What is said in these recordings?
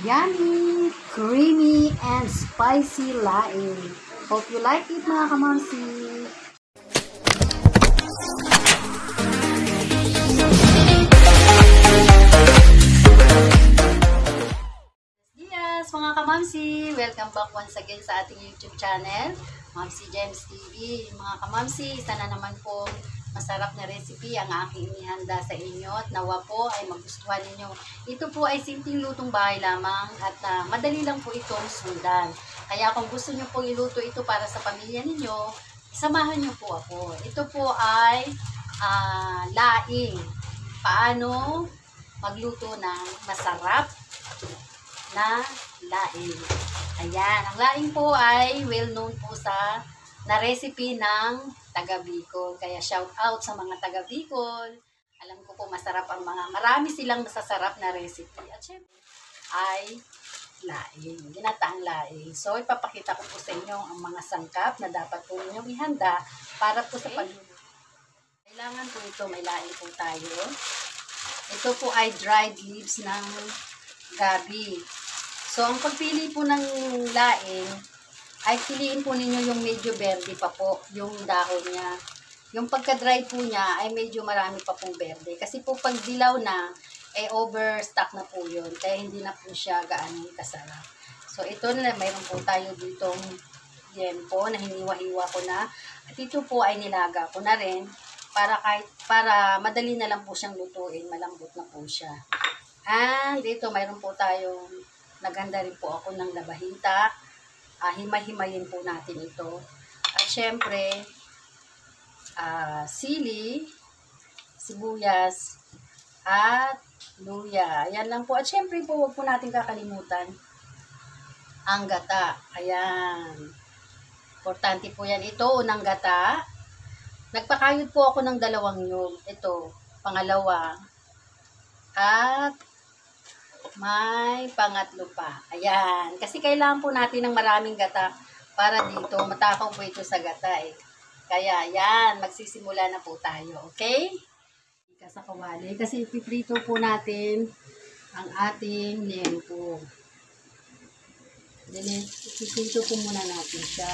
Yummy, creamy, and spicy laing. Hope you like it mga kamamsi. Yes, mga kamamsi, welcome back once again sa ating YouTube channel, Mamsi Gems TV. Mga kamamsi, isa na naman po masarap na recipe ang aking inihanda sa inyo at nawa po ay magustuhan ninyo. Ito po ay simpleng lutong bahay lamang at madali lang po itong sundan. Kaya kung gusto nyo po iluto ito para sa pamilya ninyo, samahan nyo po ako. Ito po ay laing. Paano magluto ng masarap na laing. Ayan, ang laing po ay well known po na recipe ng taga Bicol. Kaya shout out sa mga taga Bicol. Alam ko po masarap ang marami silang masasarap na recipe. At syempre ay laing, ginataang laing. So ipapakita ko po sa inyo ang mga sangkap na dapat po ninyong ihanda para po sa pagluluto. Kailangan po ito, may laing po tayo. Ito po ay dried leaves ng gabi. So, ang pagpili po ng laing, ay piliin po ninyo yung medyo verde pa po, yung dahon niya. Yung pagka-dry po niya, ay medyo marami pa pong verde. Kasi po, pag dilaw na, overstock na po yun. Kaya hindi na po siya gaano kasarap. So, ito na, mayroon po tayo ditong liempo na hiniwa-hiwa ko na. At ito po ay nilaga ko na rin para madali na lang po siyang lutuin, malambot na po siya. And dito mayroon po tayong naganda rin po ako ng labahita. Himay-himayin po natin ito. At syempre sili, sibuyas at luya. Ayan lang po. At syempre po huwag po natin kakalimutan ang gata. Ayan. Importante po yan. Ito unang gata. Nagpakayod po ako ng 2 nyug. Ito, pangalawa. At may pangatlo pa. Ayan. Kasi kailangan po natin ng maraming gata para dito. Matakaw po ito sa gata eh. Kaya ayan, magsisimula na po tayo. Okay? Ika sa kawali. Kasi ipiprito po natin ang ating liempo. Ipiprito po muna natin siya.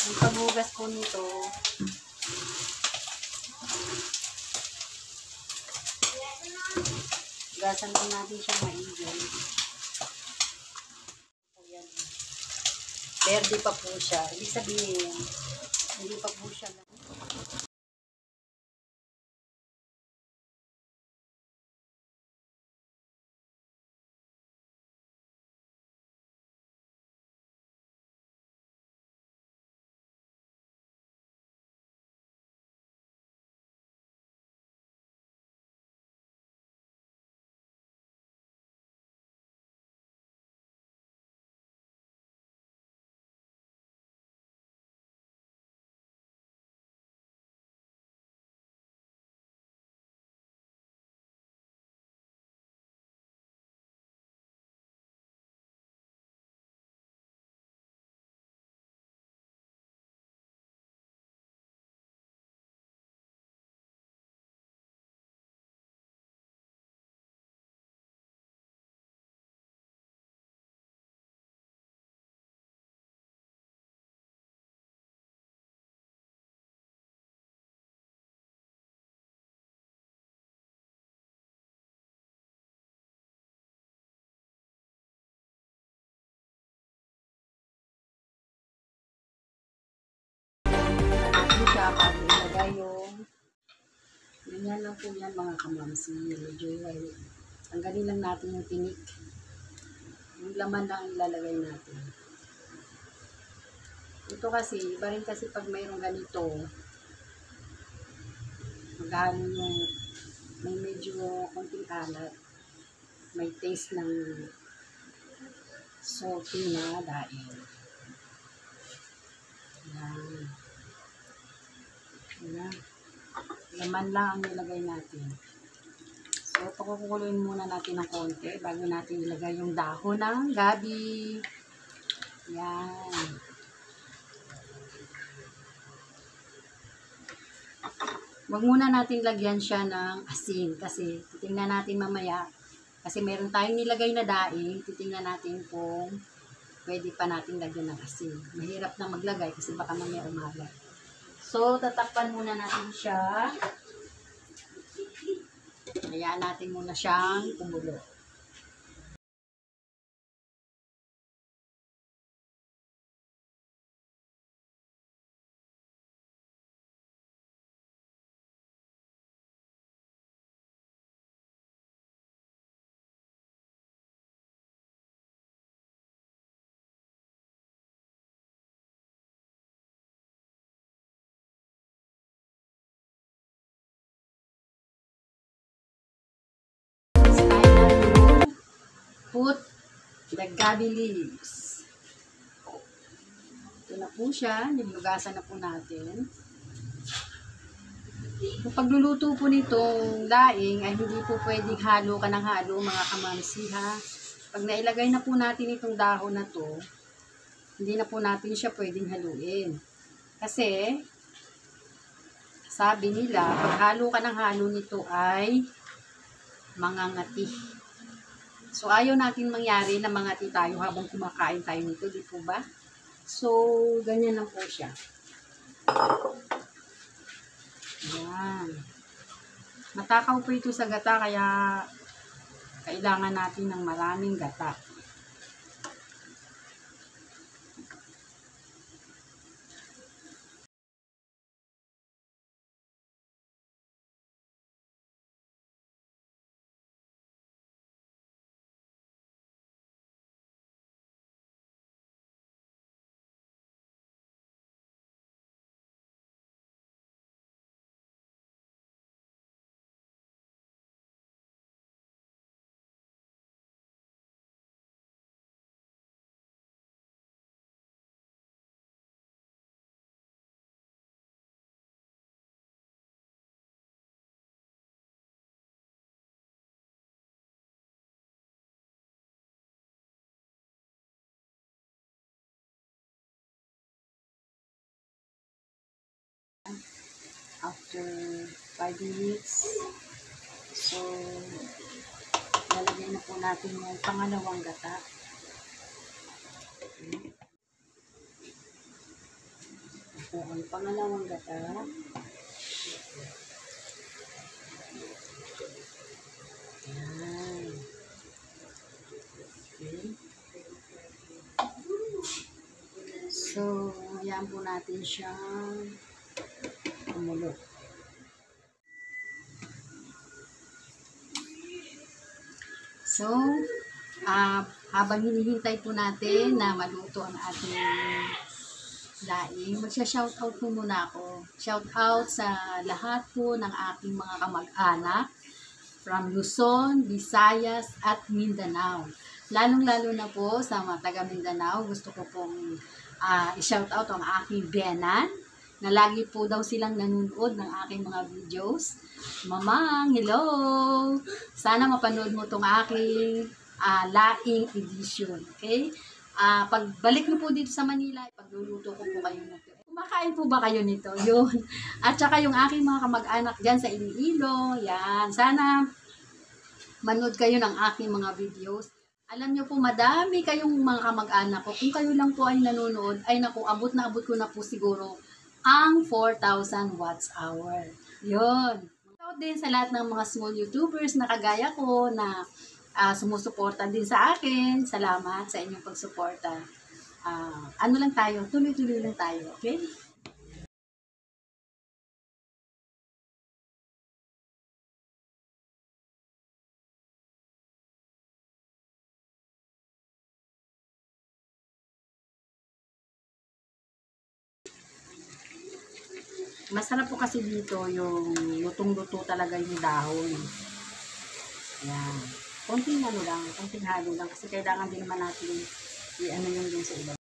Ang paghugas po nito, gasan po natin siya maigi. Ayan. Verde pa po siya. Ibig sabihin, hindi pa po siya Ganyan lang po yan mga kamamsi. Medyo tanggalin lang natin yung tinik. Yung laman lang ilalagay natin. Ito kasi, iba rin kasi pag mayroong ganito, maghalo yung may medyo konting alat. May taste ng salty na daing. Yan. Yan. Laman lang ang nilagay natin. So, pakukuluin muna natin ng konti bago natin ilagay yung dahon ng gabi. Yan. Huwag muna natin lagyan siya ng asin kasi titingnan natin mamaya. Kasi meron tayong nilagay na daing, titingnan natin kung pwede pa natin lagyan ng asin. Mahirap na maglagay kasi baka mamaya umalat. So, tatakpan muna natin siya. Hayaan natin muna siyang kumulo. Put the gabi leaves. Ito na po siya. Nilugasan na po natin. Kung pagluluto po nitong daing ay hindi po pwedeng halo ka ng halo mga kamamsi ha. Pag nailagay na po natin itong dahon na to, hindi na po natin siya pwedeng haluin. Kasi sabi nila, pag halo ka ng halo nito ay mangangati. So, ayaw natin mangyari na mangati tayo habang kumakain tayo nito, di po ba? So, ganyan lang po siya. Yan. Matakaw po ito sa gata, kaya kailangan natin ng maraming gata. After 5 minutes, so lalagay na po natin yung pangalawang gata. Ito ang pangalawang gata. Yan. Okay. So, yan po natin siyang kumulo. So, habang hinihintay po natin na maluto ang ating daing, magsha-shoutout po muna ako. Shoutout sa lahat po ng aking mga kamag-anak from Luzon, Visayas, at Mindanao. Lalong-lalo na po sa mga taga Mindanao, gusto ko pong i-shoutout ang aking biyenan, na lagi po daw silang nanonood ng aking mga videos. Mamang, hello! Sana mapanood mo itong aking laing edition. Okay? Pagbalik mo po dito sa Manila, pagluluto ko po kayo nito. Kumakain po ba kayo nito? Yun. At saka yung aking mga kamag-anak dyan sa Iloilo, yan. Sana manood kayo ng aking mga videos. Alam nyo po, madami kayong mga kamag-anak ko. Kung kayo lang po ay nanonood, ay naku, abot na abot ko na po siguro ang 4,000 watts hour. Yun. Shoutout din sa lahat ng mga small YouTubers na kagaya ko na sumusuporta din sa akin. Salamat sa inyong pagsuporta. Ano lang tayo, tuloy-tuloy lang tayo. Okay? Masarap po kasi dito yung lutong-luto talaga yung dahon. Yan. Konting ano lang, konting halo lang kasi kailangan din naman natin i-ano yung din sa iba.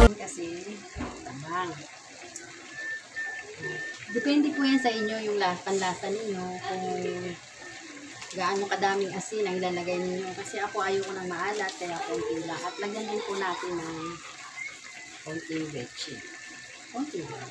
Kasi tabang. Depende po yan sa inyo yung panlasa ninyo kung gaano kadaming asin ang ilalagay ninyo. Kasi ako ayoko ng maalat kaya konti lang. At lagyan din po natin ng konting betchin. Konti lang.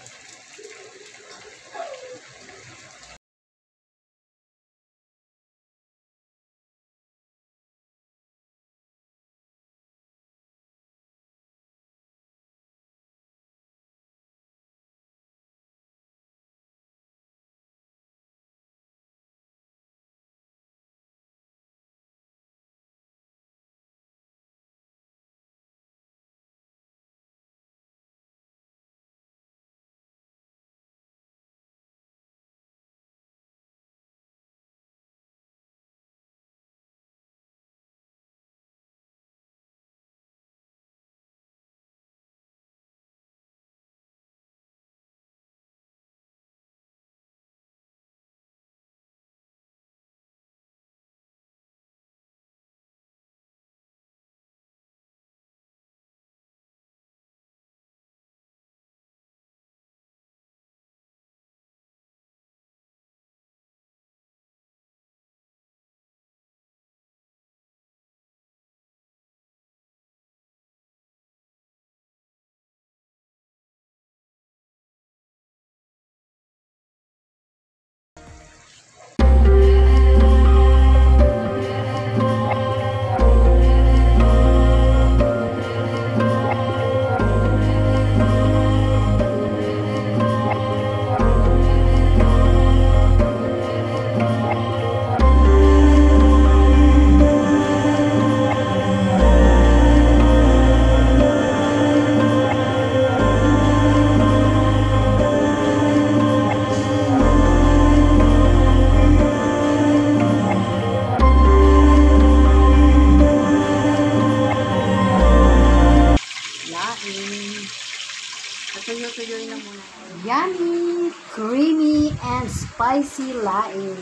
Tuyo-tuyoy na muna. Yummy, creamy, and spicy laing.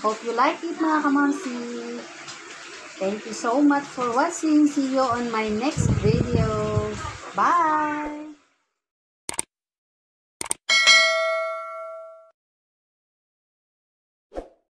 Hope you like it mga kamamsi. Thank you so much for watching. See you on my next video. Bye!